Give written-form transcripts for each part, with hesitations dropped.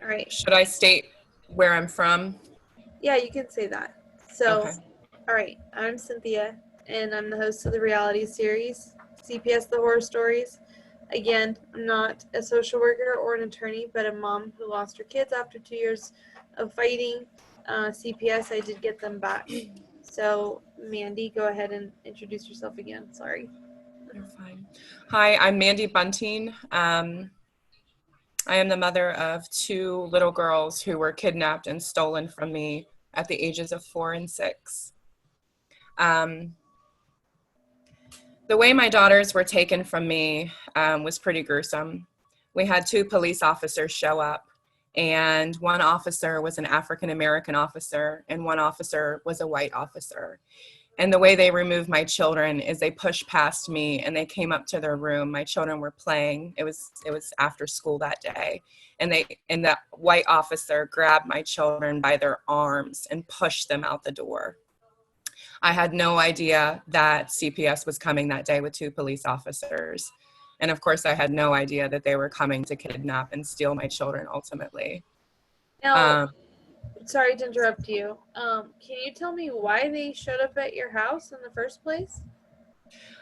All right. Should I state where I'm from? Yeah, you can say that. So, Okay. all right. I'm Cynthia, and I'm the host of the reality series, CPS The Horror Stories. Again, I'm not a social worker or an attorney, but a mom who lost her kids after 2 years of fighting CPS. I did get them back. So, Mandy, go ahead and introduce yourself again. Sorry. You're fine. Hi, I'm Mandy Bunting. I am the mother of two little girls who were kidnapped and stolen from me at the ages of 4 and 6. Um, the way my daughters were taken from me was pretty gruesome. We had two police officers show up, and one officer was an African American officer, and one officer was a white officer. And the way they removed my children is they pushed past me and they came up to their room. My children were playing. It was after school that day. And the white officer grabbed my children by their arms and pushed them out the door. I had no idea that CPS was coming that day with two police officers. And of course, I had no idea that they were coming to kidnap and steal my children ultimately. Now, Um, sorry to interrupt you. Can you tell me why they showed up at your house in the first place?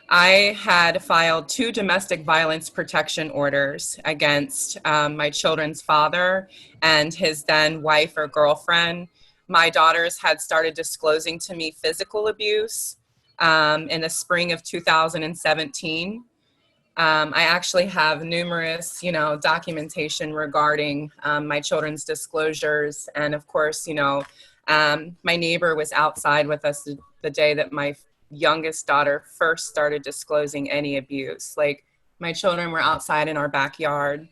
I had filed two domestic violence protection orders against my children's father and his then wife or girlfriend. My daughters had started disclosing to me physical abuse in the spring of 2017. I actually have numerous, documentation regarding my children's disclosures. And of course, my neighbor was outside with us the day that my youngest daughter first started disclosing any abuse. Like, my children were outside in our backyard.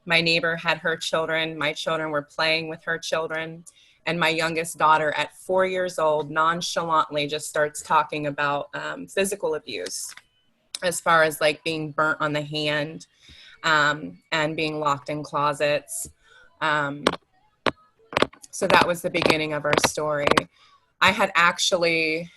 My neighbor had her children. My children were playing with her children. And my youngest daughter, at 4 years old, nonchalantly just starts talking about physical abuse, as far as like being burnt on the hand and being locked in closets. Um, so that was the beginning of our story. I had actually,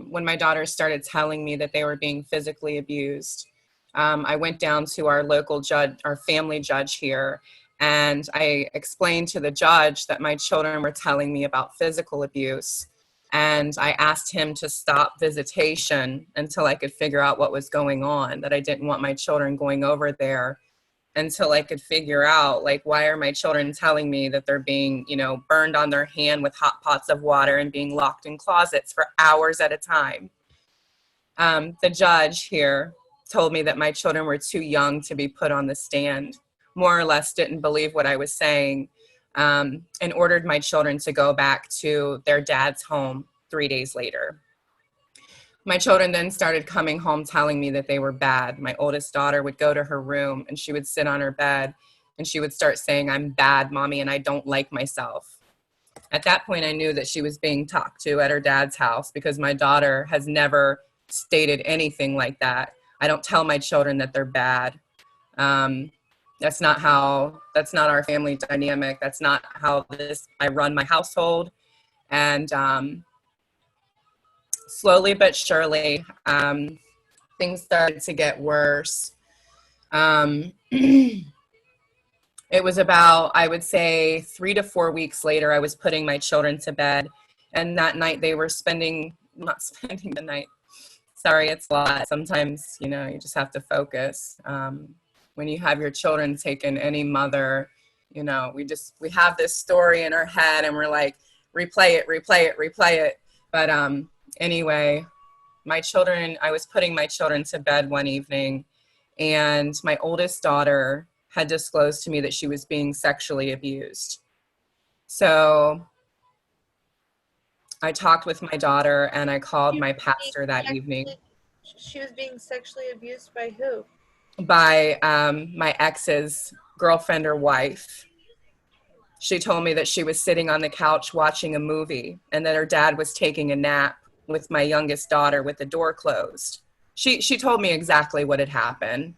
when my daughters started telling me that they were being physically abused, I went down to our local judge, our family judge here, and I explained to the judge that my children were telling me about physical abuse. And I asked him to stop visitation until I could figure out what was going on, that I didn't want my children going over there until I could figure out, like, why are my children telling me that they're being, burned on their hand with hot pots of water and being locked in closets for hours at a time. The judge here told me that my children were too young to be put on the stand, more or less didn't believe what I was saying, and ordered my children to go back to their dad's home 3 days later. My children then started coming home telling me that they were bad. My oldest daughter would go to her room and she would sit on her bed and she would start saying, "I'm bad, mommy, and I don't like myself." At that point, I knew that she was being talked to at her dad's house, because my daughter has never stated anything like that. I don't tell my children that they're bad. Um, that's not our family dynamic. That's not how I run my household. And slowly but surely, things started to get worse. It was about, I would say, 3 to 4 weeks later, I was putting my children to bed. And that night they were not spending the night. Sorry, it's a lot. Sometimes, you just have to focus. When you have your children taken, any mother, we have this story in our head and we're like, replay it, replay it, replay it. But anyway, I was putting my children to bed one evening, and my oldest daughter had disclosed to me that she was being sexually abused. So I talked with my daughter and I called my pastor that evening. She was being sexually abused by who? By my ex's girlfriend or wife. She told me that she was sitting on the couch watching a movie and that her dad was taking a nap with my youngest daughter with the door closed. She told me exactly what had happened.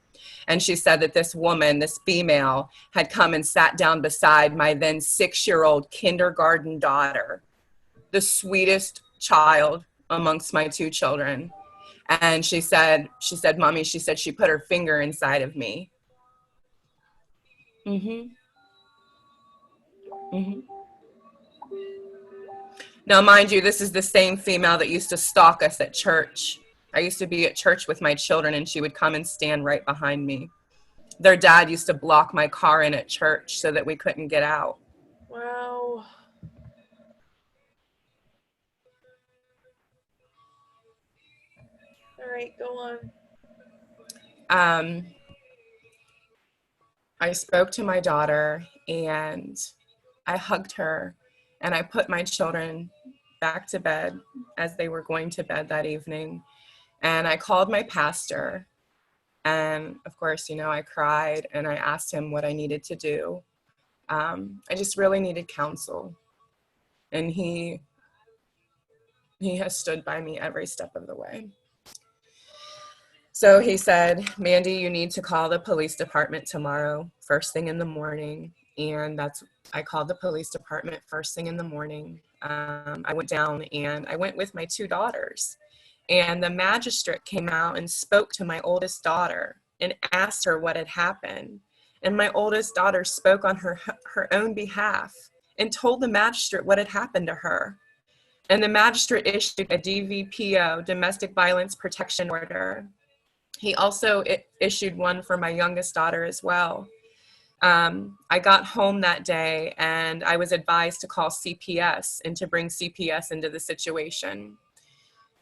And she said that this woman, this female, had come and sat down beside my then 6-year-old kindergarten daughter, the sweetest child amongst my two children. And she said, "Mommy," she said, she put her finger inside of me. Mm-hmm. Mm-hmm. Now, mind you, this is the same female that used to stalk us at church. I used to be at church with my children, and she would come and stand right behind me. Their dad used to block my car in at church so that we couldn't get out. Wow. All right, go on. I spoke to my daughter, and I hugged her, and I put my children back to bed as they were going to bed that evening. And I called my pastor, and of course, you know, I cried and I asked him what I needed to do. I just really needed counsel, and he has stood by me every step of the way. So he said, Mandy, you need to call the police department tomorrow, first thing in the morning. And I called the police department first thing in the morning. I went down, and I went with my two daughters. And the magistrate came out and spoke to my oldest daughter and asked her what had happened. And my oldest daughter spoke on her own behalf and told the magistrate what had happened to her. And the magistrate issued a DVPO, domestic violence protection order. He also issued one for my youngest daughter as well. I got home that day, and I was advised to call CPS and to bring CPS into the situation.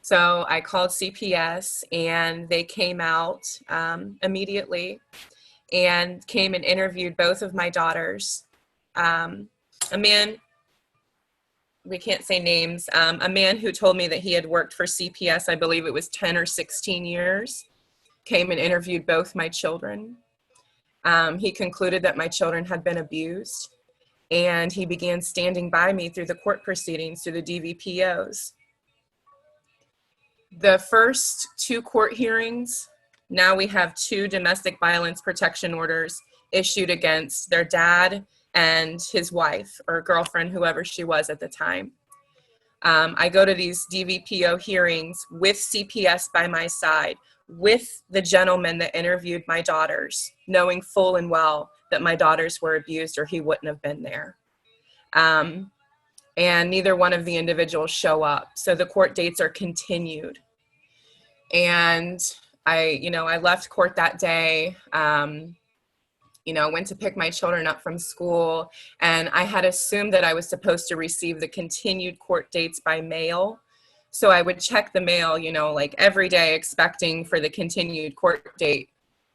So I called CPS, and they came out immediately and came and interviewed both of my daughters. A man, we can't say names, a man who told me that he had worked for CPS, I believe it was 10 or 16 years, came and interviewed both my children. He concluded that my children had been abused, and he began standing by me through the court proceedings, through the DVPOs. The first two court hearings, now we have 2 domestic violence protection orders issued against their dad and his wife or girlfriend, whoever she was at the time. I go to these DVPO hearings with CPS by my side, with the gentleman that interviewed my daughters, knowing full and well that my daughters were abused or he wouldn't have been there. And neither one of the individuals show up. So the court dates are continued. And I left court that day, went to pick my children up from school, and I had assumed that I was supposed to receive the continued court dates by mail. So I would check the mail, like every day, expecting for the continued court date.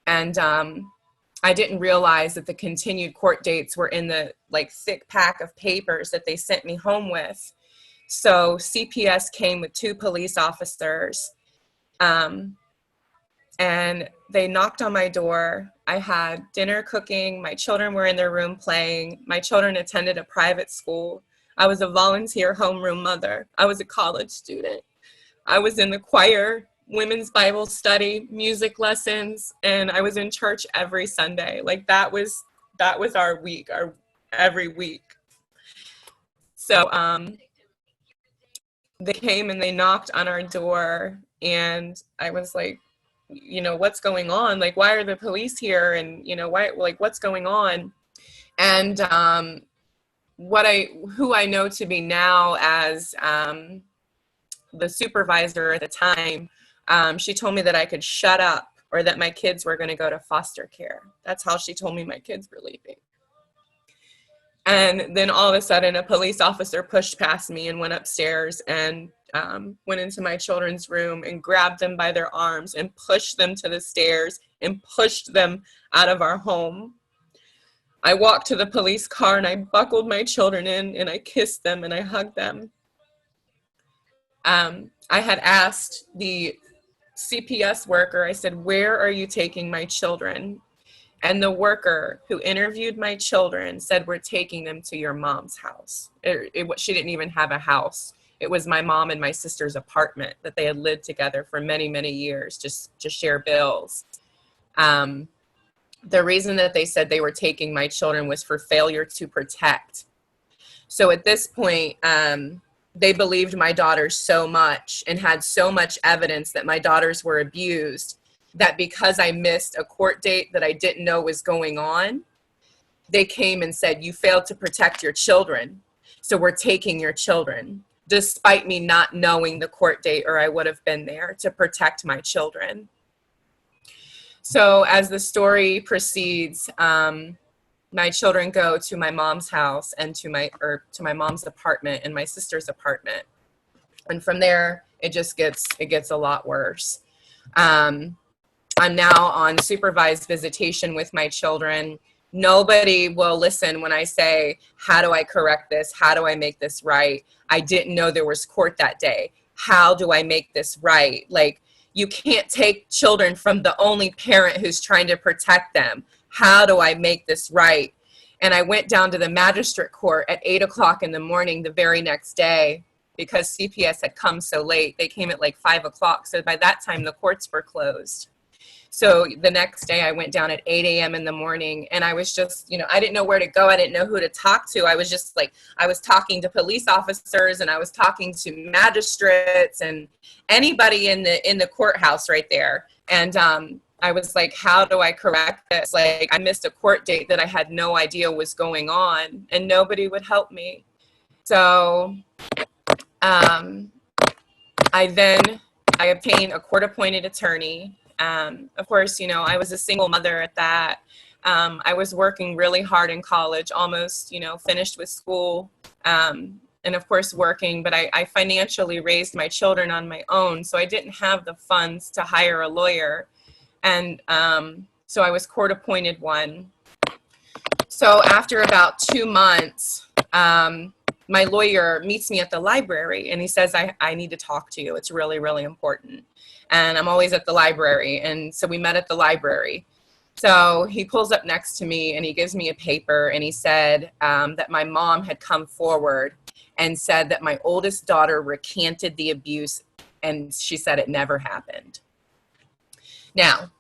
And I didn't realize that the continued court dates were in the thick pack of papers that they sent me home with. So CPS came with 2 police officers, and they knocked on my door. I had dinner cooking. My children were in their room playing. My children attended a private school. I was a volunteer homeroom mother. I was a college student. I was in the choir, women's Bible study, music lessons, and I was in church every Sunday. That was our week, our every week. So they came and they knocked on our door, and I was like, what's going on? Why are the police here? And, what's going on? And who I know to be now as the supervisor at the time, she told me that I could shut up or that my kids were going to go to foster care. That's how she told me my kids were leaving. And then all of a sudden, a police officer pushed past me and went upstairs and went into my children's room and grabbed them by their arms and pushed them to the stairs and pushed them out of our home. I walked to the police car and I buckled my children in and I kissed them and I hugged them. I had asked the CPS worker, I said, "Where are you taking my children?" And the worker who interviewed my children said, "We're taking them to your mom's house." She didn't even have a house. It was my mom and my sister's apartment that they had lived together for many, many years, just to share bills. The reason that they said they were taking my children was for failure to protect. So at this point, they believed my daughters so much and had so much evidence that my daughters were abused that because I missed a court date that I didn't know was going on, they came and said, you failed to protect your children, so we're taking your children, despite me not knowing the court date, or I would have been there to protect my children. So as the story proceeds, my children go to my mom's house and to my mom's apartment and my sister's apartment. And from there, it gets a lot worse. I'm now on supervised visitation with my children. Nobody will listen when I say, how do I correct this? How do I make this right? I didn't know there was court that day. How do I make this right? Like, you can't take children from the only parent who's trying to protect them. How do I make this right? And I went down to the magistrate court at 8 o'clock in the morning the very next day, because CPS had come so late. They came at like 5 o'clock. So by that time, the courts were closed. So the next day I went down at 8 a.m. in the morning, and I was just, I didn't know where to go. I didn't know who to talk to. I was just like, I was talking to police officers, and I was talking to magistrates and anybody in the courthouse right there. And I was like, how do I correct this? Like, I missed a court date that I had no idea was going on, and nobody would help me. So I obtained a court-appointed attorney. Of course, I was a single mother at that. I was working really hard in college, almost, finished with school, and of course working, but I financially raised my children on my own. So I didn't have the funds to hire a lawyer. And so I was court-appointed one. So after about 2 months, my lawyer meets me at the library, and he says, I need to talk to you. It's really, really important. And I'm always at the library. And so we met at the library. So he pulls up next to me and he gives me a paper, and he said that my mom had come forward and said that my oldest daughter recanted the abuse, and she said it never happened. Now,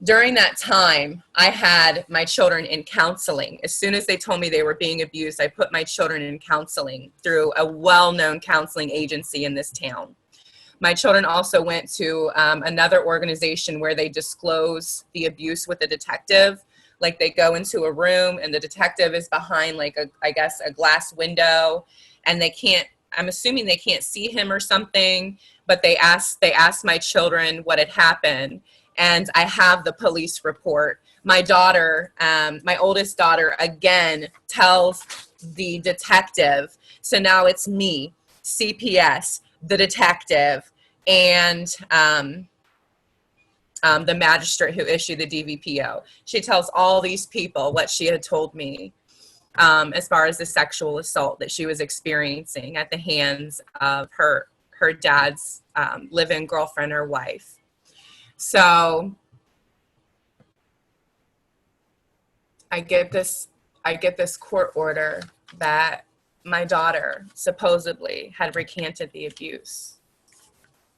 during that time, I had my children in counseling. As soon as they told me they were being abused, I put my children in counseling through a well-known counseling agency in this town. My children also went to another organization where they disclose the abuse with a detective. Like, they go into a room and the detective is behind, like, I guess a glass window, and I'm assuming they can't see him or something, but they asked my children what had happened. And I have the police report. My daughter, my oldest daughter, again, tells the detective. So now it's me, CPS, the detective, and the magistrate who issued the DVPO. She tells all these people what she had told me as far as the sexual assault that she was experiencing at the hands of her dad's live-in girlfriend or wife. So I get this court order that my daughter supposedly had recanted the abuse.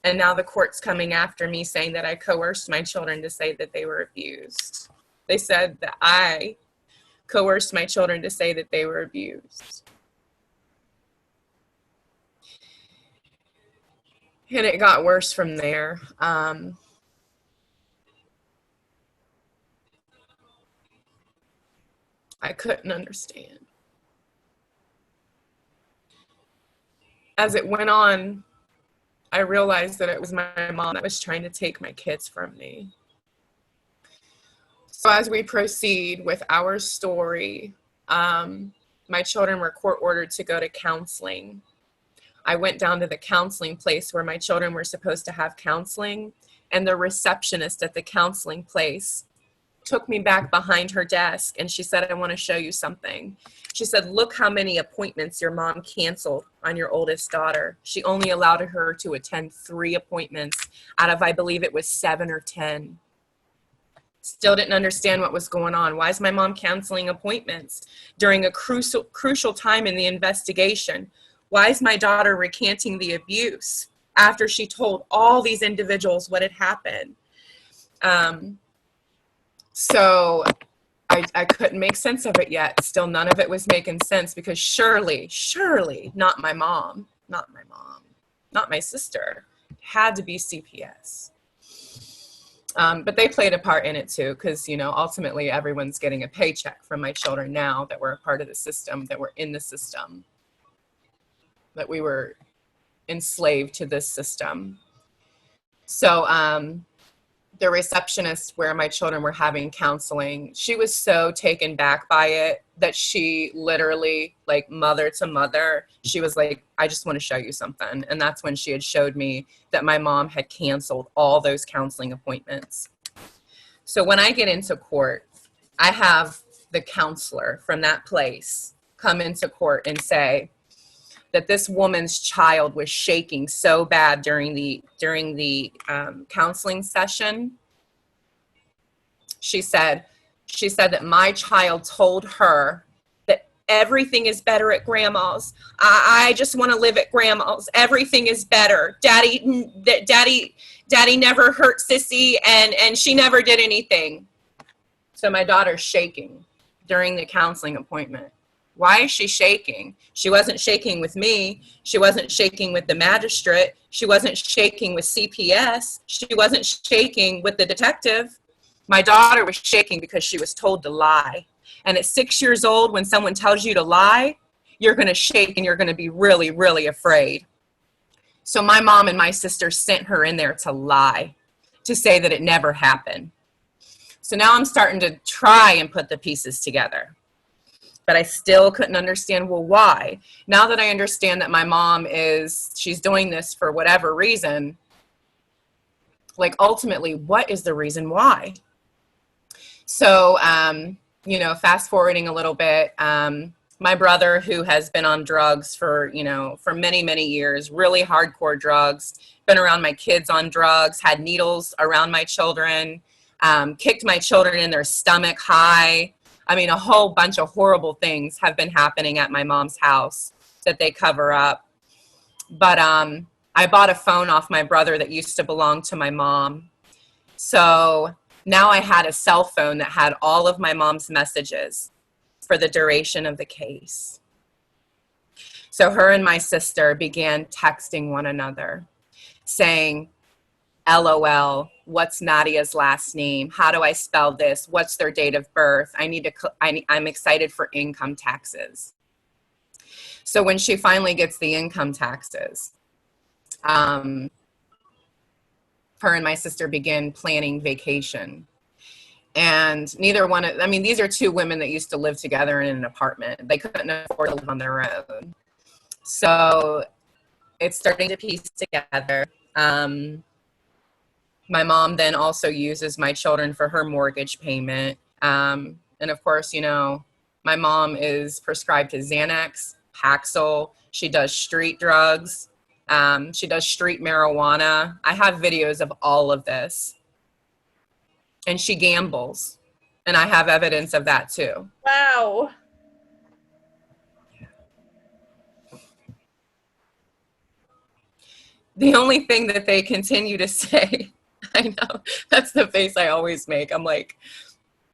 And now the court's coming after me saying that I coerced my children to say that they were abused. They said that I coerced my children to say that they were abused. And it got worse from there. I couldn't understand. As it went on, I realized that it was my mom that was trying to take my kids from me. So as we proceed with our story, my children were court ordered to go to counseling. I went down to the counseling place where my children were supposed to have counseling, and the receptionist at the counseling place took me back behind her desk, and she said, I want to show you something. She said, look how many appointments your mom canceled on your oldest daughter. She only allowed her to attend 3 appointments out of, I believe it was 7 or 10. Still didn't understand what was going on. Why is my mom canceling appointments during a crucial time in the investigation? Why is my daughter recanting the abuse after she told all these individuals what had happened? So I couldn't make sense of it yet. Still, none of it was making sense, because surely, not my mom, not my sister, had to be CPS. But they played a part in it too, because, you know, ultimately everyone's getting a paycheck from my children now that were a part of the system, that were in the system, that we were enslaved to this system. So the receptionist where my children were having counseling, she was so taken back by it that she literally, like mother to mother, she was like, I just want to show you something. And that's when she had showed me that my mom had canceled all those counseling appointments. So when I get into court, I have the counselor from that place come into court and say that this woman's child was shaking so bad during the counseling session. She said that my child told her that everything is better at grandma's. I just want to live at grandma's. Everything is better. Daddy never hurt Sissy, and she never did anything. So my daughter's shaking during the counseling appointment. Why is she shaking? She wasn't shaking with me. She wasn't shaking with the magistrate. She wasn't shaking with CPS. She wasn't shaking with the detective. My daughter was shaking because she was told to lie. And at 6 years old, when someone tells you to lie, you're going to shake and you're going to be really, really afraid. So my mom and my sister sent her in there to lie, to say that it never happened. So now I'm starting to try and put the pieces together. But I still couldn't understand, well, why? Now that I understand that my mom she's doing this for whatever reason, like ultimately, what is the reason why? So, you know, fast forwarding a little bit, my brother, who has been on drugs for many, many years, really hardcore drugs, been around my kids on drugs, had needles around my children, kicked my children in their stomach high. I mean, a whole bunch of horrible things have been happening at my mom's house that they cover up. But I bought a phone off my brother that used to belong to my mom. So now I had a cell phone that had all of my mom's messages for the duration of the case. So her and my sister began texting one another, saying, LOL, what's Nadia's last name? How do I spell this? What's their date of birth? I'm excited for income taxes. So when she finally gets the income taxes, her and my sister begin planning vacation. And these are two women that used to live together in an apartment. They couldn't afford to live on their own. So it's starting to piece together. My mom then also uses my children for her mortgage payment. And of course, you know, my mom is prescribed to Xanax, Paxil. She does street drugs. She does street marijuana. I have videos of all of this. And she gambles. And I have evidence of that too. Wow. The only thing that they continue to say, I know, that's the face I always make. I'm like,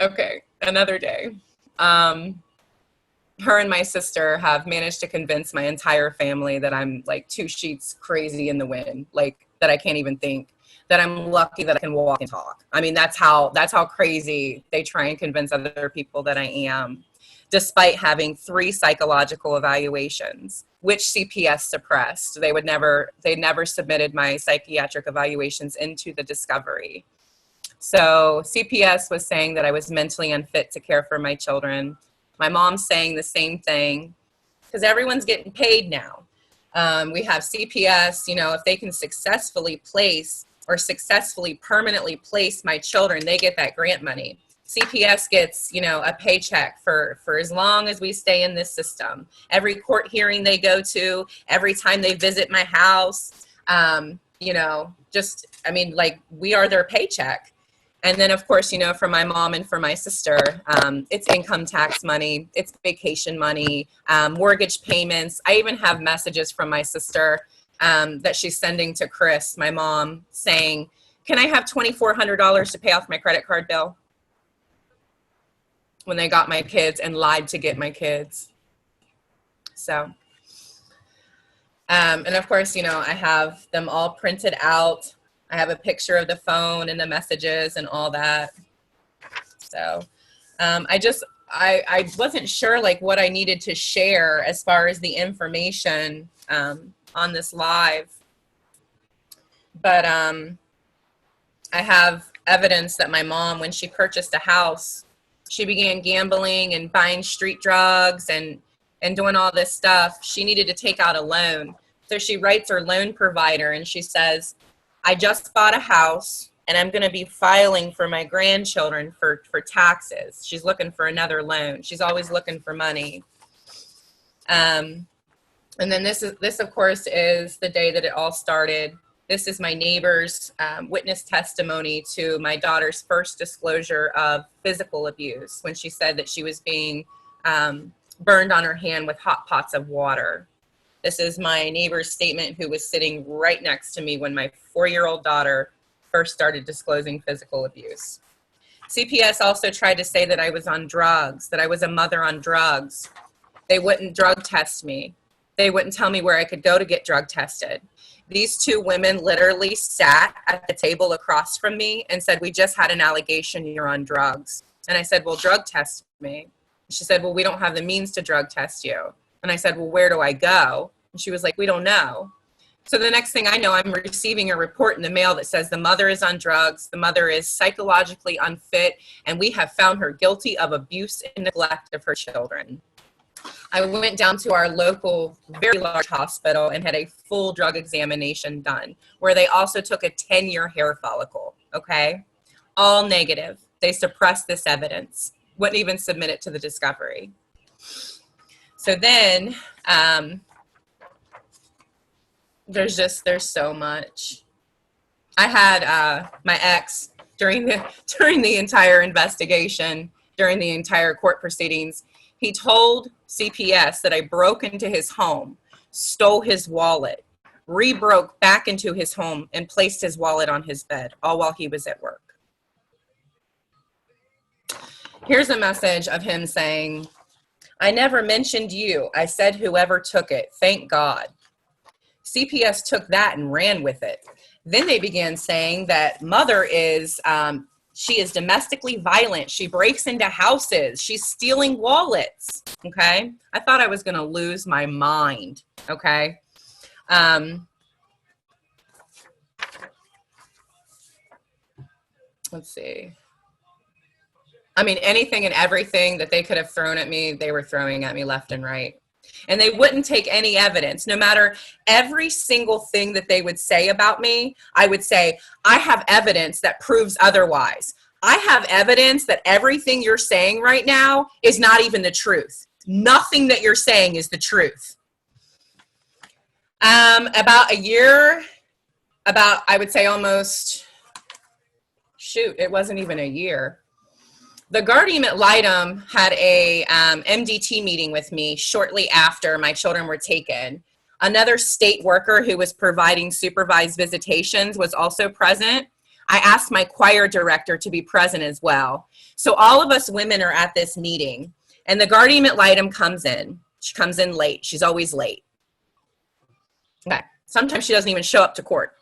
okay, another day. Her and my sister have managed to convince my entire family that I'm like 2 sheets crazy in the wind, like that I can't even think, that I'm lucky that I can walk and talk. I mean, that's how crazy they try and convince other people that I am, despite having 3 psychological evaluations, which CPS suppressed. They never submitted my psychiatric evaluations into the discovery. So CPS was saying that I was mentally unfit to care for my children. My mom's saying the same thing, because everyone's getting paid now. We have CPS, you know, if they can successfully permanently place my children, they get that grant money. CPS gets, you know, a paycheck for as long as we stay in this system. Every court hearing they go to, every time they visit my house, you know, just, I mean, like, we are their paycheck. And then, of course, you know, for my mom and for my sister, it's income tax money, it's vacation money, mortgage payments. I even have messages from my sister that she's sending to Chris, my mom, saying, can I have $2,400 to pay off my credit card bill? When they got my kids and lied to get my kids. So, and of course, you know, I have them all printed out. I have a picture of the phone and the messages and all that. So I wasn't sure like what I needed to share as far as the information on this live. But I have evidence that my mom, when she purchased a house, she began gambling and buying street drugs and doing all this stuff. She needed to take out a loan. So she writes her loan provider and she says, I just bought a house and I'm going to be filing for my grandchildren for taxes. She's looking for another loan. She's always looking for money. And then this of course is the day that it all started. This is my neighbor's witness testimony to my daughter's first disclosure of physical abuse when she said that she was being burned on her hand with hot pots of water. This is my neighbor's statement who was sitting right next to me when my 4-year-old daughter first started disclosing physical abuse. CPS also tried to say that I was on drugs, that I was a mother on drugs. They wouldn't drug test me. They wouldn't tell me where I could go to get drug tested. These two women literally sat at the table across from me and said, we just had an allegation you're on drugs. And I said, well, drug test me. She said, well, we don't have the means to drug test you. And I said, well, where do I go? And she was like, we don't know. So the next thing I know, I'm receiving a report in the mail that says the mother is on drugs, the mother is psychologically unfit, and we have found her guilty of abuse and neglect of her children. I went down to our local, very large hospital and had a full drug examination done, where they also took a 10-year hair follicle, okay? All negative. They suppressed this evidence, wouldn't even submit it to the discovery. So then, there's so much. I had my ex during the entire investigation, during the entire court proceedings. He told CPS that I broke into his home, stole his wallet, re-broke back into his home, and placed his wallet on his bed, all while he was at work. Here's a message of him saying, I never mentioned you. I said whoever took it. Thank God. CPS took that and ran with it. Then they began saying that mother is, she is domestically violent. She breaks into houses. She's stealing wallets. Okay. I thought I was going to lose my mind. Okay. Let's see. I mean, anything and everything that they could have thrown at me, they were throwing at me left and right. And they wouldn't take any evidence. No matter every single thing that they would say about me, I would say, I have evidence that proves otherwise. I have evidence that everything you're saying right now is not even the truth. Nothing that you're saying is the truth. About a year, I would say almost, it wasn't even a year. The guardian ad litem had a MDT meeting with me shortly after my children were taken. Another state worker who was providing supervised visitations was also present. I asked my choir director to be present as well. So all of us women are at this meeting, and the guardian ad litem comes in. She comes in late. She's always late. Okay. Sometimes she doesn't even show up to court.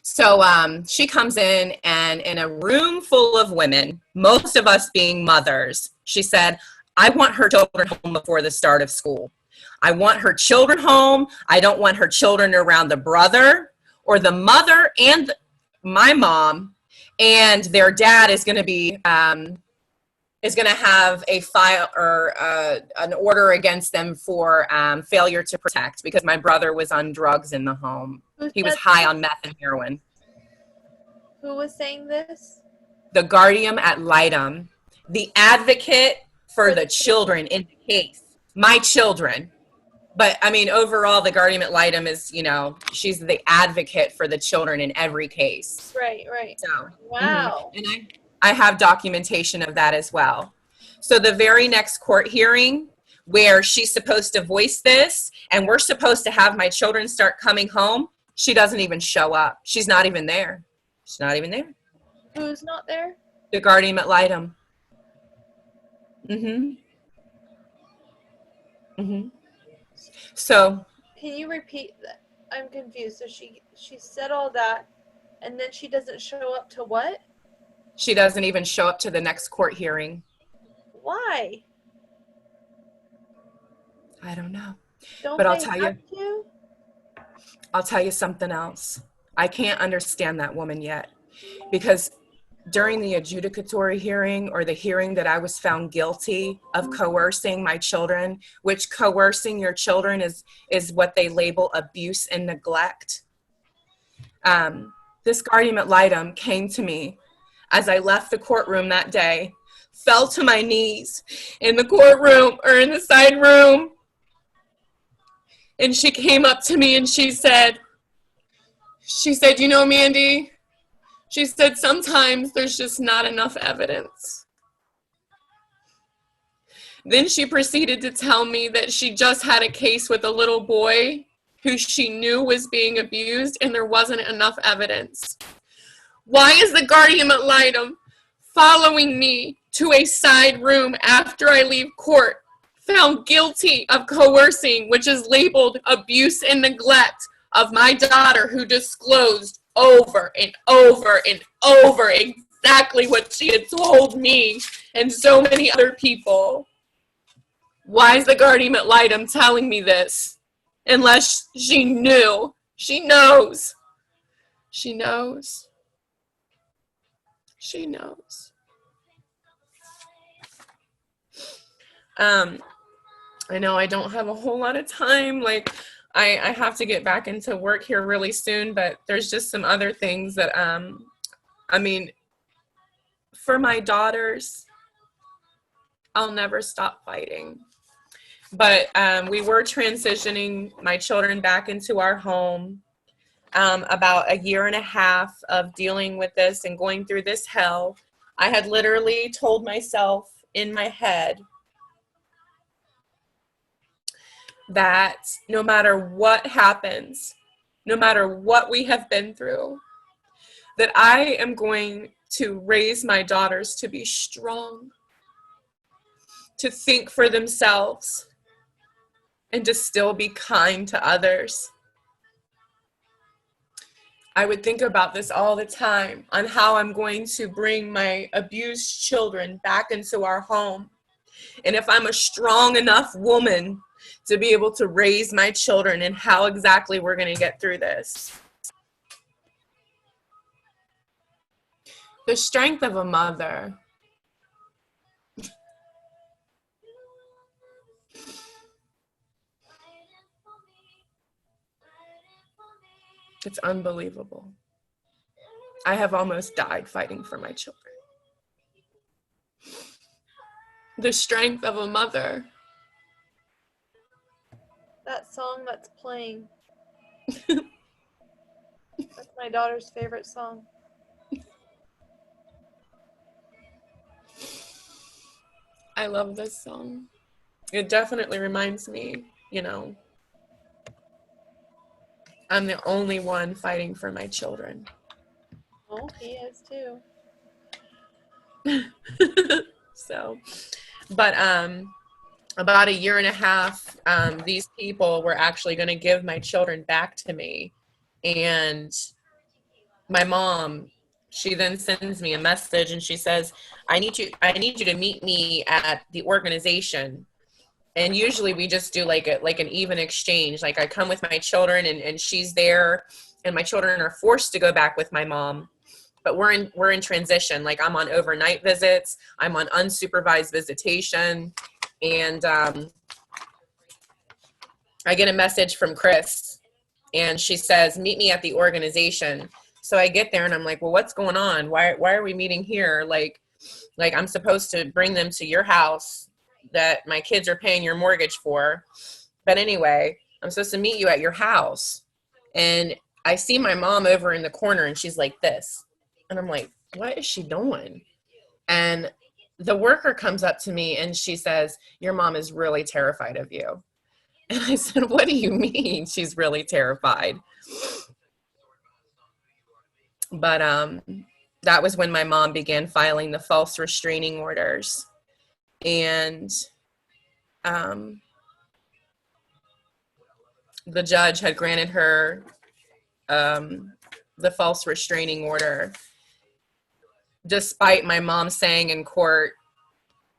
So she comes in, and in a room full of women, most of us being mothers, she said, I want her children home before the start of school. I want her children home. I don't want her children around the brother or the mother and my mom, and their dad is going to be is going to have a file or an order against them for failure to protect because my brother was on drugs in the home. He was high on meth and heroin. Who was saying this? The guardian ad litem, the advocate for the children in the case. My children. But, I mean, overall, the guardian ad litem is, you know, she's the advocate for the children in every case. Right, right. So, wow. And I have documentation of that as well. So the very next court hearing where she's supposed to voice this and we're supposed to have my children start coming home, she doesn't even show up. She's not even there. She's not even there. Who's not there? The guardian ad litem. So. Can you repeat that? I'm confused. So she said all that. And then she doesn't show up to what? She doesn't even show up to the next court hearing. Why? I don't know. Don't But they have to? I'll tell you something else. I can't understand that woman yet, because during the adjudicatory hearing, or the hearing that I was found guilty of coercing my children, which coercing your children is what they label abuse and neglect. This guardian ad litem came to me as I left the courtroom that day, fell to my knees in the courtroom, or in the side room, and she came up to me and she said, you know, Mandy, she said, sometimes there's just not enough evidence. Then she proceeded to tell me that she just had a case with a little boy who she knew was being abused, and there wasn't enough evidence. Why is the guardian ad litem following me to a side room after I leave court, found guilty of coercing, which is labeled abuse and neglect, of my daughter, who disclosed over and over and over exactly what she had told me and so many other people? Why is the guardian ad litem telling me this? Unless she knew. She knows. She knows. She knows. I know I don't have a whole lot of time. Like, I have to get back into work here really soon, but there's just some other things that, I mean, for my daughters, I'll never stop fighting. But we were transitioning my children back into our home. About a year and a half of dealing with this and going through this hell, I had literally told myself in my head that no matter what happens, no matter what we have been through, that I am going to raise my daughters to be strong, to think for themselves, and to still be kind to others. I would think about this all the time, on how I'm going to bring my abused children back into our home. And if I'm a strong enough woman to be able to raise my children, and how exactly we're going to get through this. The strength of a mother. It's unbelievable. I have almost died fighting for my children. The strength of a mother. That song that's playing. That's my daughter's favorite song. I love this song. It definitely reminds me, you know, I'm the only one fighting for my children. Oh, he is too. So, but about a year and a half, these people were actually going to give my children back to me. And my mom, she then sends me a message and she says, I need you to meet me at the organization. And usually we just do like an even exchange. Like, I come with my children and she's there, and my children are forced to go back with my mom. But we're in transition. Like, I'm on overnight visits, I'm on unsupervised visitation, and I get a message from Chris, and she says, meet me at the organization. So I get there and I'm like, well, what's going on? Why are we meeting here? Like I'm supposed to bring them to your house that my kids are paying your mortgage for. But anyway, I'm supposed to meet you at your house. And I see my mom over in the corner, and she's like this. And I'm like, what is she doing? And the worker comes up to me and she says, your mom is really terrified of you. And I said, what do you mean she's really terrified? But that was when my mom began filing the false restraining orders. And the judge had granted her the false restraining order, despite my mom saying in court,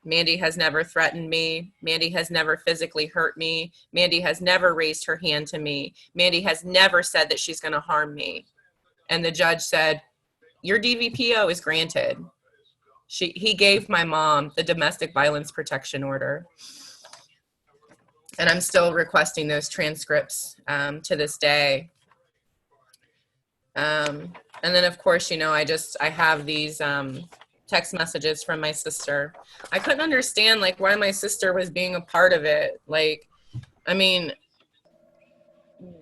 Mandy has never threatened me. Mandy has never physically hurt me. Mandy has never raised her hand to me. Mandy has never said that she's going to harm me. And the judge said, your DVPO is granted. He gave my mom the domestic violence protection order. And I'm still requesting those transcripts to this day. And then, of course, you know, I have these text messages from my sister. I couldn't understand, like, why my sister was being a part of it. Like, I mean,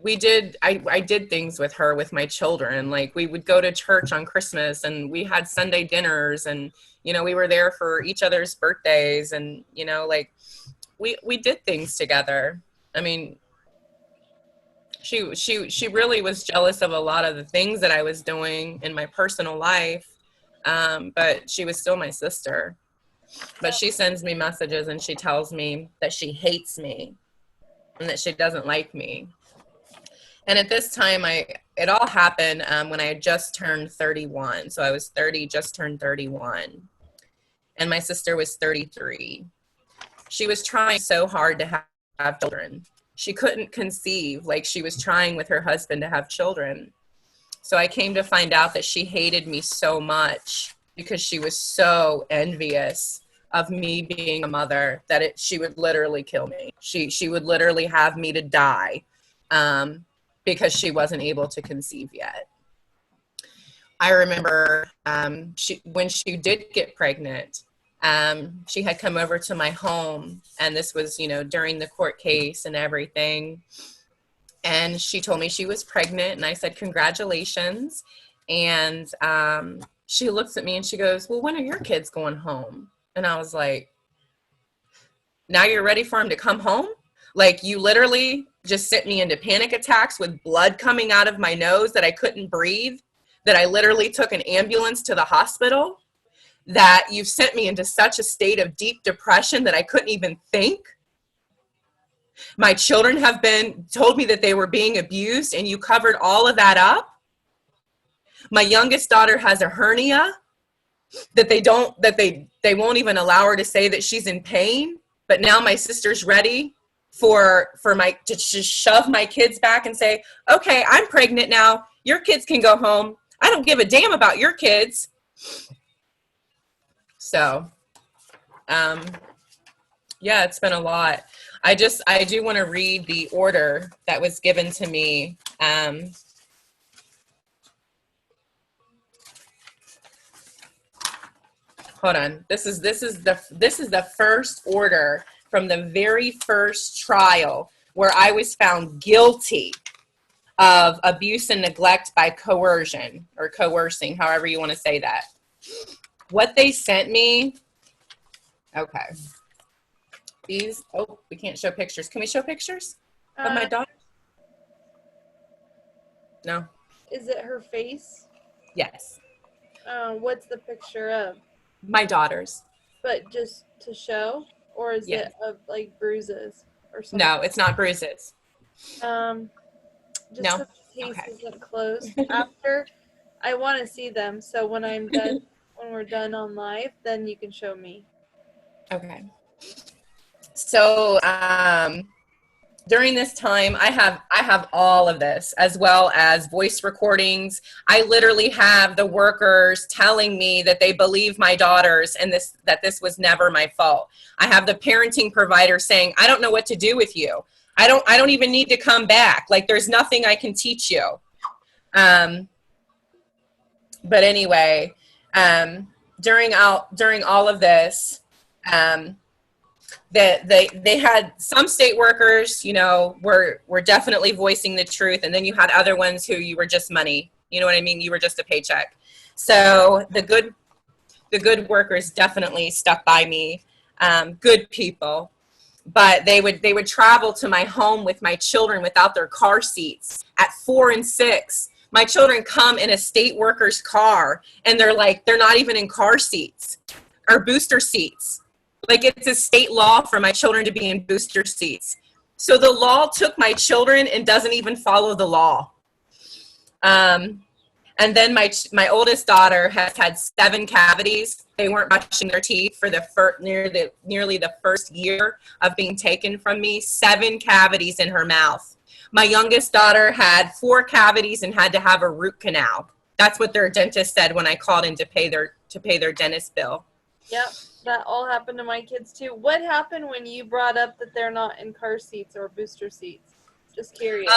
I did things with her, with my children. Like, we would go to church on Christmas, and we had Sunday dinners, and, you know, we were there for each other's birthdays, and, you know, like, we did things together. I mean, she really was jealous of a lot of the things that I was doing in my personal life. But she was still my sister. But she sends me messages and she tells me that she hates me and that she doesn't like me. And at this time, it all happened when I had just turned 31. So I was 30, just turned 31. And my sister was 33. She was trying so hard to have children. She couldn't conceive, like she was trying with her husband to have children. So I came to find out that she hated me so much because she was so envious of me being a mother that she would literally kill me. She would literally have me to die because she wasn't able to conceive yet. I remember when she did get pregnant, she had come over to my home, and this was, you know, during the court case and everything. And she told me she was pregnant, and I said, congratulations. And she looks at me and she goes, well, when are your kids going home? And I was like, now you're ready for them to come home? Like, you literally just sent me into panic attacks with blood coming out of my nose that I couldn't breathe, that I literally took an ambulance to the hospital, that you sent me into such a state of deep depression that I couldn't even think. My children have told me that they were being abused, and you covered all of that up. My youngest daughter has a hernia that they won't even allow her to say that she's in pain. But now my sister's ready to just shove my kids back and say, okay, I'm pregnant now. Your kids can go home. I don't give a damn about your kids. So, yeah, it's been a lot. I do want to read the order that was given to me. Hold on. This is the first order from the very first trial where I was found guilty of abuse and neglect by coercion, or coercing, however you want to say that. What they sent me, okay. We can't show pictures. Can we show pictures of my daughter? No. Is it her face? Yes. What's the picture of? My daughters. But just to show? Or is it of, like, bruises or something? No, it's not bruises. Just no. the case isn't closed. After, I want to see them. So when I'm done, when we're done on live, then you can show me. Okay. So during this time, I have all of this, as well as voice recordings. I literally have the workers telling me that they believe my daughters and that this was never my fault. I have the parenting provider saying, I don't know what to do with you. I don't even need to come back. Like, there's nothing I can teach you. But anyway, during all of this, that they had some state workers, you know, were definitely voicing the truth, and then you had other ones who you were just money. You know what I mean? You were just a paycheck. So the good workers definitely stuck by me. Good people, but they would travel to my home with my children without their car seats at 4 and 6. My children come in a state worker's car, and they're not even in car seats or booster seats. Like, it's a state law for my children to be in booster seats. So the law took my children and doesn't even follow the law. And And then my oldest daughter has had 7 cavities. They weren't brushing their teeth for nearly the first year of being taken from me. 7 cavities in her mouth. My youngest daughter had 4 cavities and had to have a root canal. That's what their dentist said when I called in to pay their dentist bill. Yep, that all happened to my kids too. What happened when you brought up that they're not in car seats or booster seats? Just curious.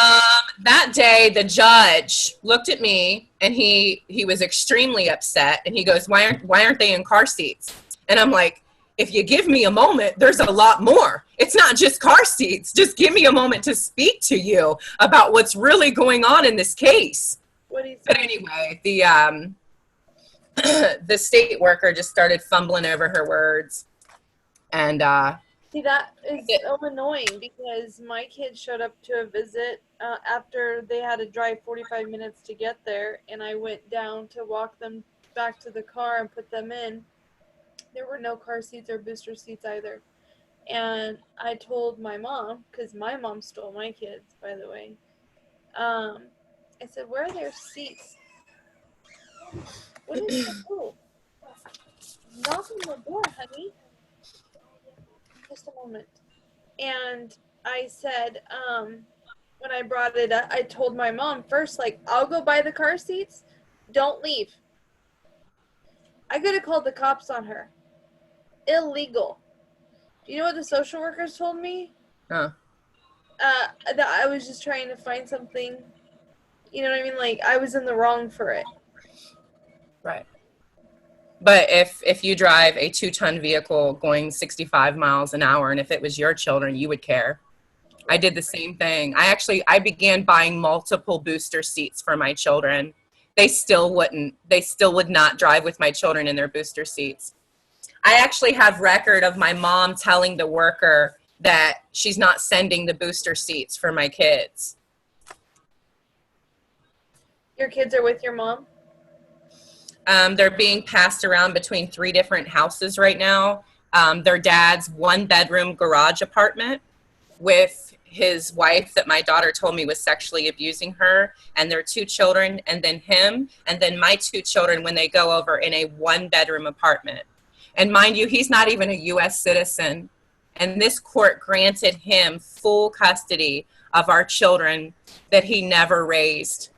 That day, the judge looked at me and he was extremely upset, and he goes, why aren't they in car seats? And I'm like, if you give me a moment, there's a lot more. It's not just car seats. Just give me a moment to speak to you about what's really going on in this case. What do you say? But anyway, the state worker just started fumbling over her words. And see, that is so annoying because my kids showed up to a visit after they had to drive 45 minutes to get there, and I went down to walk them back to the car and put them in. There were no car seats or booster seats either. And I told my mom, because my mom stole my kids, by the way. I said, where are their seats? What is the rule? Knock on the door, honey. Just a moment. And I said, when I brought it up, I told my mom first, like, I'll go buy the car seats. Don't leave. I could have called the cops on her. Illegal. Do you know what the social workers told me? Huh. That I was just trying to find something, you know what I mean? Like, I was in the wrong for it. Right. But if you drive a 2-ton vehicle going 65 miles an hour, and if it was your children, you would care. I did the same thing. I began buying multiple booster seats for my children. They still would not drive with my children in their booster seats. I actually have record of my mom telling the worker that she's not sending the booster seats for my kids. Your kids are with your mom? They're being passed around between 3 different houses right now. Their dad's 1-bedroom garage apartment with his wife that my daughter told me was sexually abusing her, and their 2 children, and then him, and then my 2 children when they go over in a 1-bedroom apartment. And mind you, he's not even a U.S. citizen. And this court granted him full custody of our children that he never raised.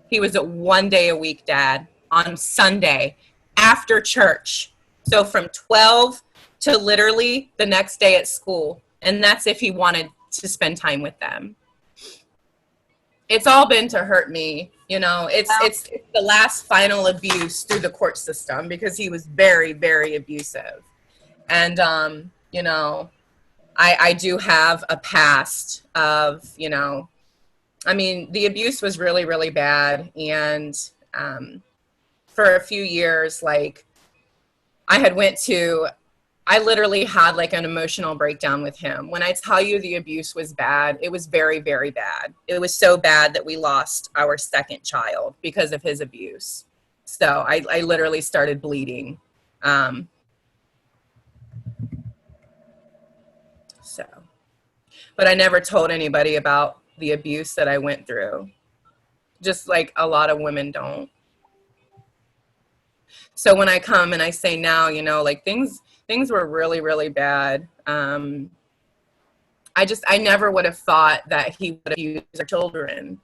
He was a 1-day-a-week dad on Sunday after church. So from 12 to literally the next day at school. And that's if he wanted to spend time with them. It's all been to hurt me. You know, it's the last final abuse through the court system because he was very, very abusive. And, you know, I do have a past of, you know, I mean, the abuse was really, really bad. And for a few years, like, I literally had like an emotional breakdown with him. When I tell you the abuse was bad, it was very, very bad. It was so bad that we lost our 2nd child because of his abuse. So I literally started bleeding. But I never told anybody about the abuse that I went through. Just like a lot of women don't. So when I come and I say now, you know, like things were really, really bad. I never would have thought that he would have used our children.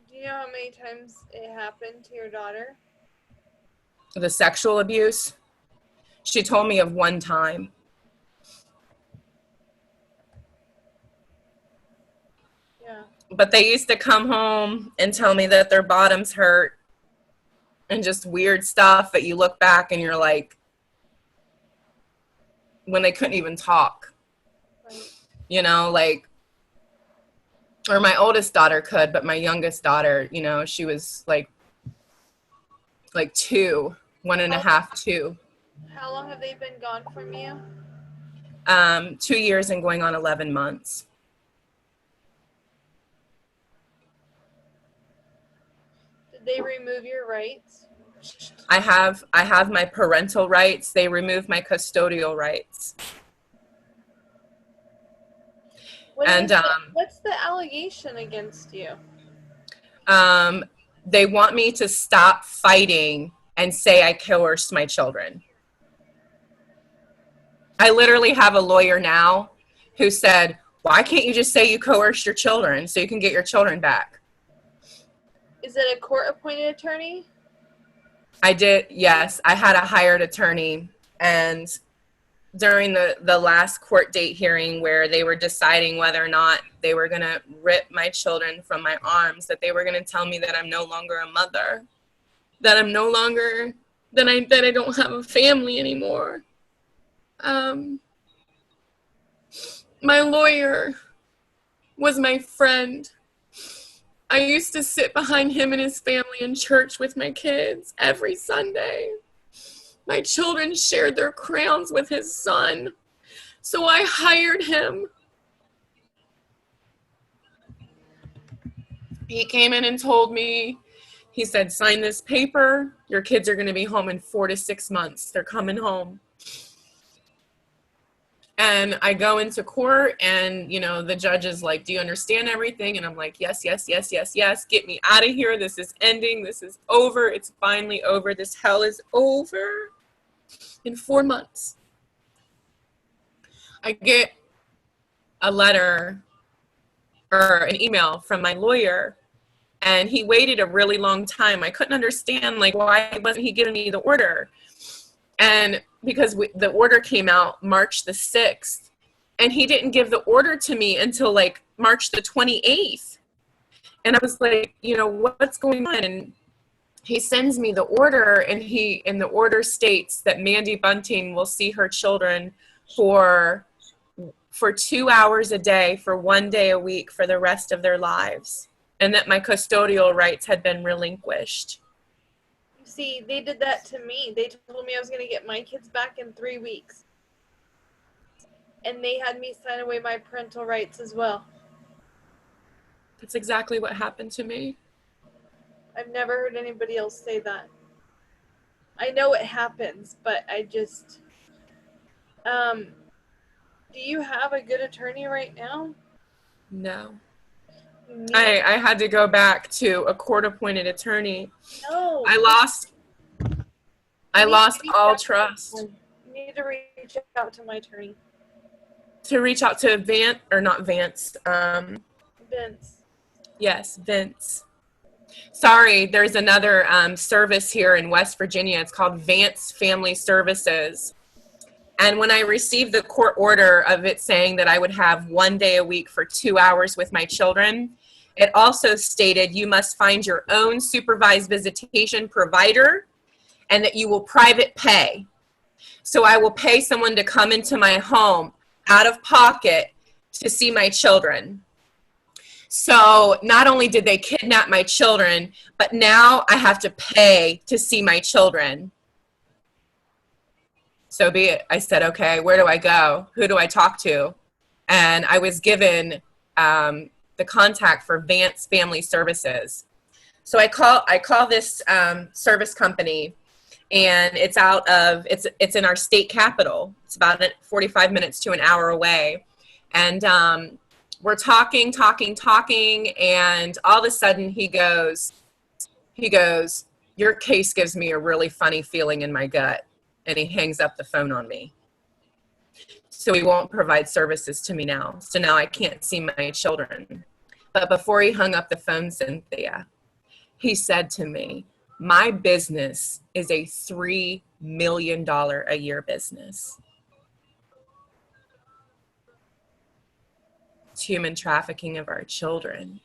Do you know how many times it happened to your daughter? The sexual abuse? She told me of 1 time. Yeah. But they used to come home and tell me that their bottoms hurt and just weird stuff that you look back and you're like, when they couldn't even talk. Right. You know, like, or my oldest daughter could, but my youngest daughter, you know, she was like 2, 1.5, 2. How long have they been gone from you? 2 years and going on 11 months. Did they remove your rights? I have my parental rights. They removed my custodial rights. What's the allegation against you? They want me to stop fighting and say I coerced my children. I literally have a lawyer now who said, why can't you just say you coerced your children so you can get your children back? Is it a court-appointed attorney? I did, yes. I had a hired attorney, and during the last court date hearing where they were deciding whether or not they were going to rip my children from my arms, that they were going to tell me that I'm no longer a mother, that I'm no longer, that I don't have a family anymore. My lawyer was my friend. I used to sit behind him and his family in church with my kids every Sunday. My children shared their crowns with his son, so I hired him. He came in and told me, he said, sign this paper. Your kids are going to be home in 4 to 6 months. They're coming home. And I go into court and, you know, the judge is like, do you understand everything? And I'm like, yes, yes, yes, yes, yes. Get me out of here. This is ending. This is over. It's finally over. This hell is over in 4 months. I get a letter or an email from my lawyer, and he waited a really long time. I couldn't understand, like, why wasn't he giving me the order? And because the order came out March the 6th, and he didn't give the order to me until like March the 28th. And I was like, you know, what's going on? And he sends me the order, and the order states that Mandy Bunting will see her children for 2 hours a day, for 1 day a week, for the rest of their lives, and that my custodial rights had been relinquished. See, they did that to me. They told me I was going to get my kids back in 3 weeks. And they had me sign away my parental rights as well. That's exactly what happened to me. I've never heard anybody else say that. I know it happens, but I just... do you have a good attorney right now? No. I had to go back to a court-appointed attorney. No. I lost all trust. You need to reach out to my attorney. To reach out to Vince. Yes, Vince. Sorry, there's another service here in West Virginia. It's called Vance Family Services. And when I received the court order of it saying that I would have 1 day a week for 2 hours with my children, it also stated you must find your own supervised visitation provider and that you will private pay. So I will pay someone to come into my home out of pocket to see my children. So not only did they kidnap my children, but now I have to pay to see my children. So be it. I said, okay, where do I go? Who do I talk to? And I was given the contact for Vance Family Services. So I call this service company, and it's it's in our state capital. It's about 45 minutes to an hour away. And we're talking, and all of a sudden he goes, your case gives me a really funny feeling in my gut. And he hangs up the phone on me. So he won't provide services to me now. So now I can't see my children. But before he hung up the phone, Cynthia, he said to me, my business is a $3 million a year business. It's human trafficking of our children.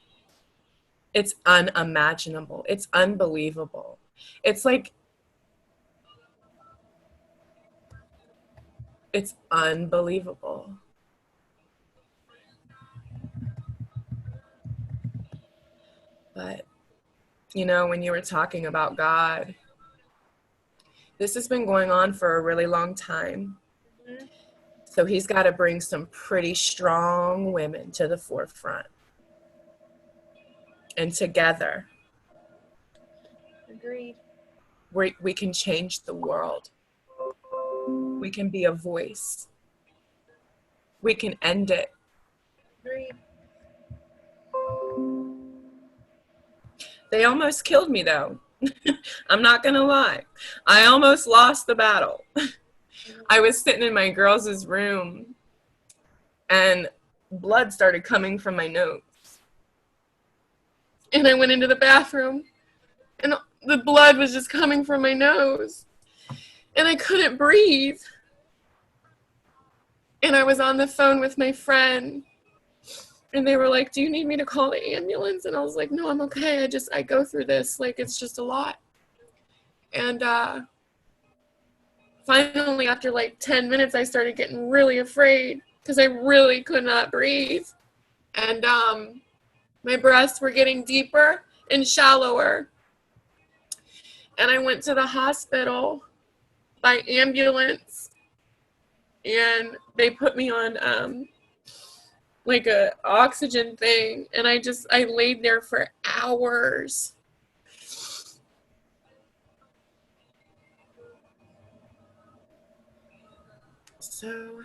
It's unimaginable. It's unbelievable. It's like, it's unbelievable. But, you know, when you were talking about God, this has been going on for a really long time. Mm-hmm. So he's got to bring some pretty strong women to the forefront. And together, agreed, we can change the world. We can be a voice. We can end it. Agreed. They almost killed me, though. I'm not going to lie. I almost lost the battle. I was sitting in my girls' room, and blood started coming from my nose. And I went into the bathroom, and the blood was just coming from my nose. And I couldn't breathe. And I was on the phone with my friend, and they were like, do you need me to call the ambulance? And I was like, no, I'm okay. I go through this. Like, it's just a lot. And finally, after like 10 minutes, I started getting really afraid because I really could not breathe. And my breaths were getting deeper and shallower. And I went to the hospital by ambulance, and they put me on like a oxygen thing, and I laid there for hours. So,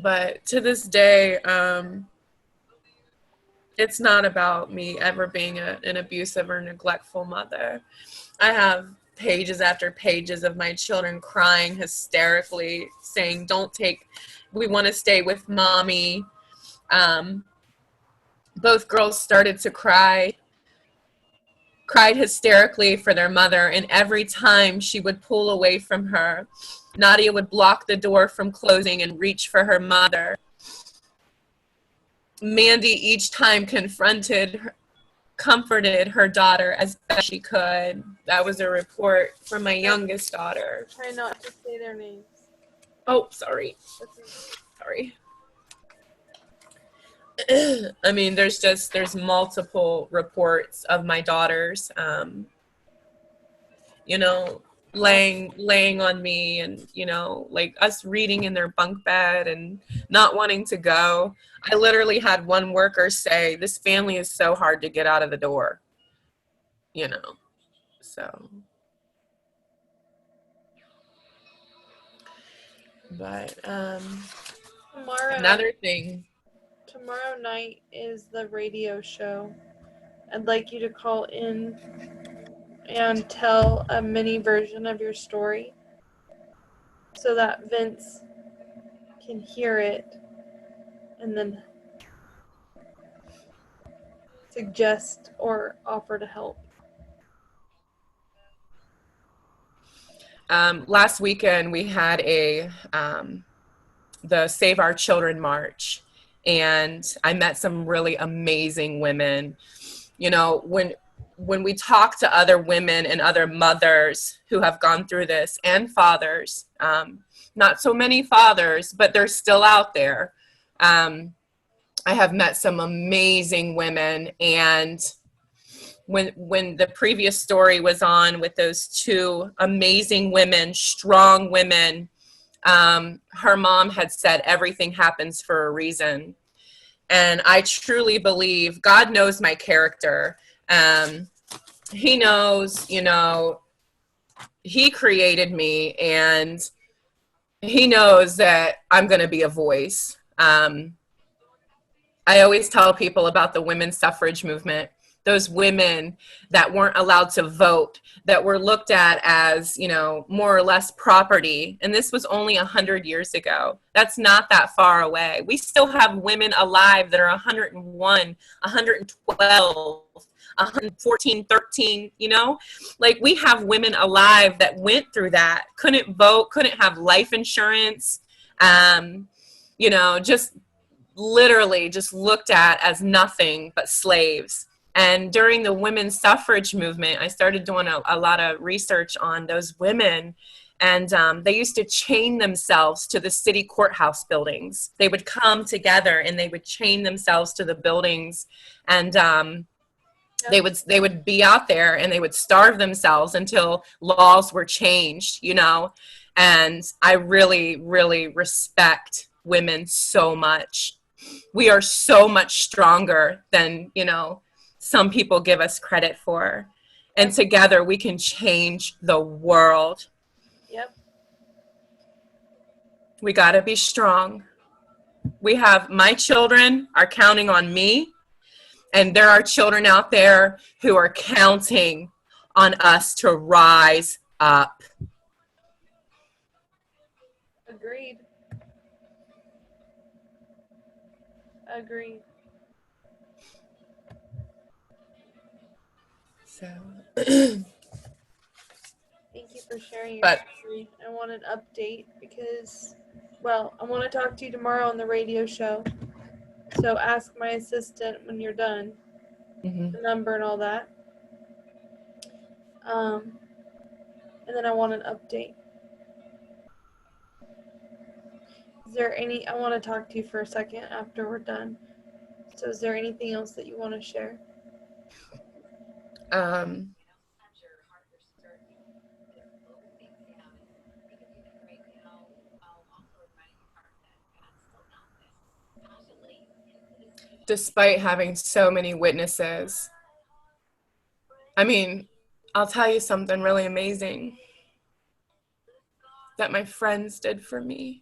but to this day, it's not about me ever being an abusive or neglectful mother. I have pages after pages of my children crying hysterically, saying, we want to stay with mommy. Both girls started to cried hysterically for their mother, and every time she would pull away from her, Nadia would block the door from closing and reach for her mother. Mandy each time comforted her daughter as best she could. That was a report from my youngest daughter. Try not to say their names. Oh, sorry. Sorry. I mean, there's multiple reports of my daughters, laying on me, and, like us reading in their bunk bed and not wanting to go. I literally had one worker say, this family is so hard to get out of the door, so. But another thing. Tomorrow night is the radio show. I'd like you to call in and tell a mini version of your story so that Vince can hear it and then suggest or offer to help. Last weekend we had the Save Our Children March, and I met some really amazing women. When we talk to other women and other mothers who have gone through this, and fathers, not so many fathers, but they're still out there. I have met some amazing women, and when the previous story was on with those two amazing women, strong women, her mom had said everything happens for a reason. And I truly believe God knows my character. He knows, he created me, and he knows that I'm going to be a voice. I always tell people about the women's suffrage movement. Those women that weren't allowed to vote, that were looked at as, more or less property. And this was only 100 years ago. That's not that far away. We still have women alive that are 101, 112, 114, 13, Like, we have women alive that went through that, couldn't vote, couldn't have life insurance, just literally just looked at as nothing but slaves. And during the women's suffrage movement, I started doing a lot of research on those women. And they used to chain themselves to the city courthouse buildings. They would come together and they would chain themselves to the buildings. And they would be out there and they would starve themselves until laws were changed, And I really, really respect women so much. We are so much stronger than, some people give us credit for. And together we can change the world. Yep. We got to be strong. My children are counting on me, And there are children out there who are counting on us to rise up. Agreed. Agreed. So, Thank you for sharing your but story. I want an update because, well, I want to talk to you tomorrow on the radio show. So ask my assistant when you're done, the number and all that. And then I want an update. Is there any, I want to talk to you for a second after we're done. So is there anything else that you want to share? Despite having so many witnesses, I mean, I'll tell you something really amazing that my friends did for me.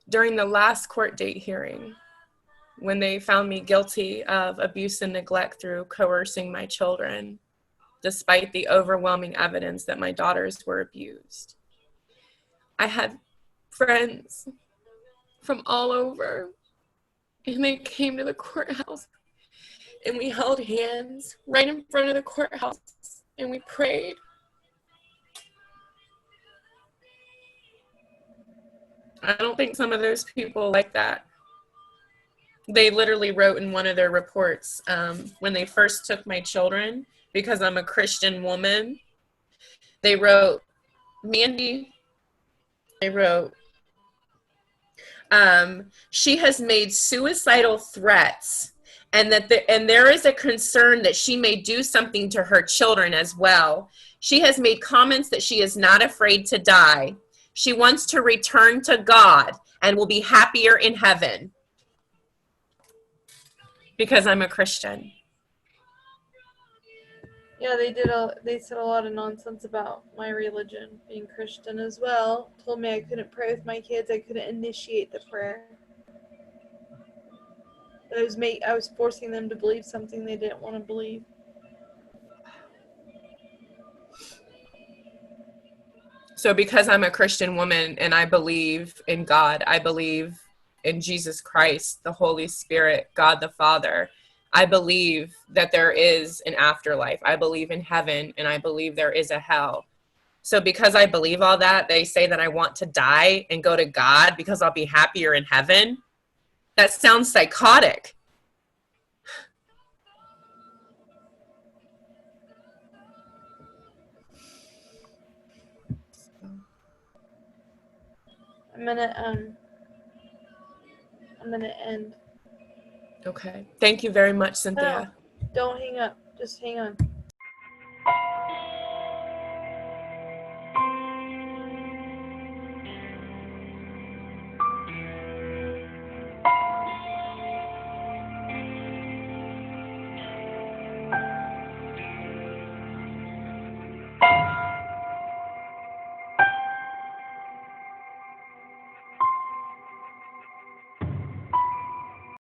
During the last court date hearing, when they found me guilty of abuse and neglect through coercing my children, despite the overwhelming evidence that my daughters were abused, I had friends from all over, and they came to the courthouse, and we held hands right in front of the courthouse, and we prayed. I don't think some of those people like that. They literally wrote in one of their reports, when they first took my children, because I'm a Christian woman, they wrote, Mandy, they wrote, she has made suicidal threats, and that there is a concern that she may do something to her children as well. She has made comments that she is not afraid to die. She wants to return to God and will be happier in heaven. Because I'm a Christian. Yeah, they said a lot of nonsense about my religion, being Christian as well. Told me I couldn't pray with my kids, I couldn't initiate the prayer. I was forcing them to believe something they didn't want to believe. So because I'm a Christian woman and I believe in God, I believe in Jesus Christ, the Holy Spirit, God the Father, I believe that there is an afterlife. I believe in heaven, and I believe there is a hell. So because I believe all that, they say that I want to die and go to God because I'll be happier in heaven. That sounds psychotic. I'm gonna end. Okay. Thank you very much, Cynthia. No, don't hang up. Just hang on.